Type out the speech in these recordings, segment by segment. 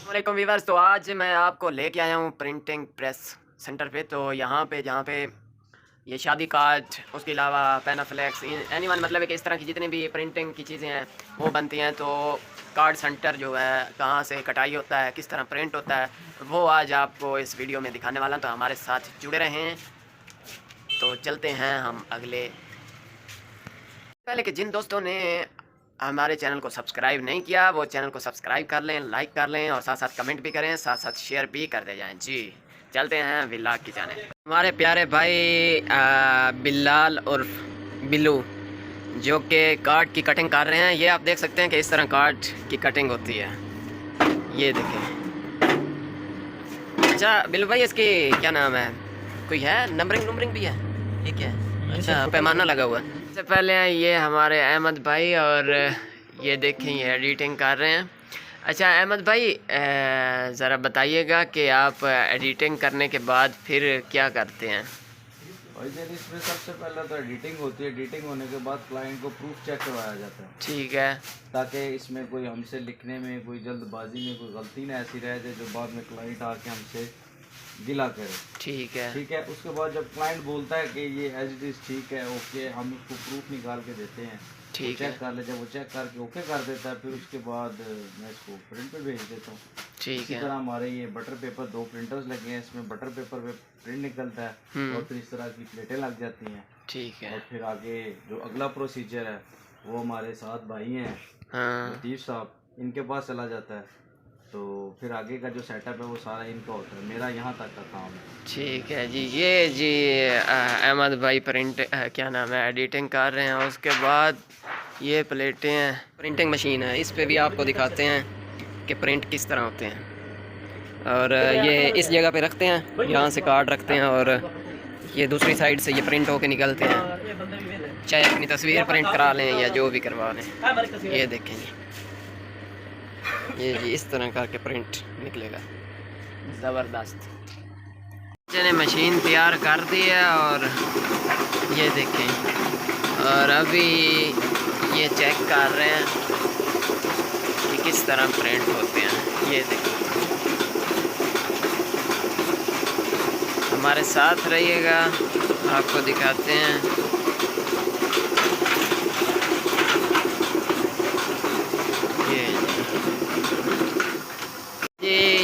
वालेकुम वीवर्स। तो आज मैं आपको लेके आया हूँ प्रिंटिंग प्रेस सेंटर पे। तो यहाँ पे जहाँ पे ये शादी कार्ड, उसके अलावा पेनाफ्लेक्स, एनीवन मतलब है कि इस तरह की जितनी भी प्रिंटिंग की चीज़ें हैं वो बनती हैं। तो कार्ड सेंटर जो है, कहाँ से कटाई होता है, किस तरह प्रिंट होता है, वो आज आपको इस वीडियो में दिखाने वाला हूँ। तो हमारे साथ जुड़े रहें। तो चलते हैं हम अगले। पहले कि जिन दोस्तों ने हमारे चैनल को सब्सक्राइब नहीं किया वो चैनल को सब्सक्राइब कर लें, लाइक कर लें और साथ साथ कमेंट भी करें, साथ साथ शेयर भी कर दे जाएं। जी चलते हैं विलाग की जाने। हमारे प्यारे भाई बिल्लाल और बिल्लू जो कि कार्ड की कटिंग कर रहे हैं। ये आप देख सकते हैं कि इस तरह कार्ड की कटिंग होती है। ये देखें। अच्छा बिल्लू भाई, इसकी क्या नाम है, कोई है नंबरिंग भी है? ये क्या है? अच्छा, पैमाना लगा हुआ है। सबसे पहले ये हमारे अहमद भाई, और ये देखें ये एडिटिंग कर रहे हैं। अच्छा अहमद भाई, ज़रा बताइएगा कि आप एडिटिंग करने के बाद फिर क्या करते हैं? भाई जान, इसमें सबसे पहले तो एडिटिंग होती है। एडिटिंग होने के बाद क्लाइंट को प्रूफ चेक करवाया जाता है। ठीक है। ताकि इसमें कोई हमसे लिखने में कोई जल्दबाजी में कोई गलती ना ऐसी रह जाए जो बाद में क्लाइंट आके हमसे गिला करे। ठीक है। ठीक है, उसके बाद जब क्लाइंट बोलता है कि ये एज इट इज़ ठीक है, ओके, हम उसको प्रूफ निकाल के देते हैं। ठीक है। चेक कर ले, जब वो चेक करके ओके कर देता है फिर उसके बाद मैं इसको प्रिंट पे भेज देता हूँ। ठीक इसी है। तरह हमारे ये बटर पेपर 2 प्रिंटर्स लगे हैं। इसमें बटर पेपर पे प्रिंट निकलता है और फिर इस तरह की प्लेटें लग जाती हैं। ठीक है। और फिर आगे जो अगला प्रोसीजर है वो हमारे साथ भाई हैं हाँ। लतीफ़ साहब, इनके पास चला जाता है। तो फिर आगे का जो सेटअप है वो सारा इनका होता है, मेरा यहाँ तक का काम है। ठीक है जी। ये जी अहमद भाई प्रिंट क्या नाम है, एडिटिंग कर रहे हैं। उसके बाद ये प्लेटें हैं, प्रिंटिंग मशीन है, इस पे भी आपको दिखाते हैं कि प्रिंट किस तरह होते हैं। और ये इस जगह पे रखते हैं, यहाँ से कार्ड रखते हैं और ये दूसरी साइड से ये प्रिंट होके निकलते हैं। चाहे अपनी तस्वीर प्रिंट करा लें या जो भी करवा लें। ये देखें ये जी इस तरह करके प्रिंट निकलेगा, ज़बरदस्त। ने मशीन तैयार कर दी है और ये देखें, और अभी ये चेक कर रहे हैं कि किस तरह प्रिंट होते हैं। ये देखें, हमारे साथ रहिएगा, आपको दिखाते हैं।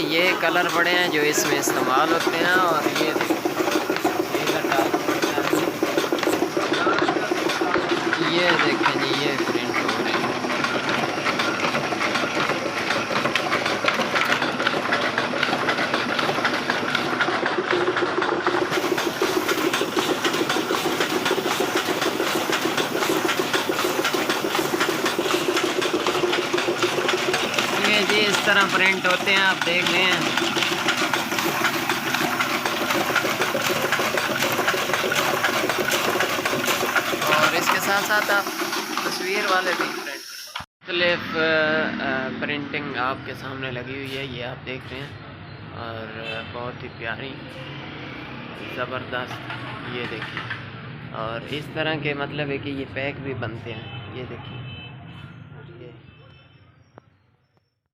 ये कलर बड़े हैं जो इसमें इस्तेमाल होते हैं। और ये देखें जी, ये प्रिंट हो रहे हैं। ये जी इस तरह प्रिंट होते हैं, आप देख लें। और इसके साथ साथ आप तस्वीर वाले भी प्रिंट, मुख्तलिफ प्रिंटिंग आपके सामने लगी हुई है, ये आप देख रहे हैं। और बहुत ही प्यारी, ज़बरदस्त, ये देखिए। और इस तरह के मतलब है कि ये पैक भी बनते हैं, ये देखिए।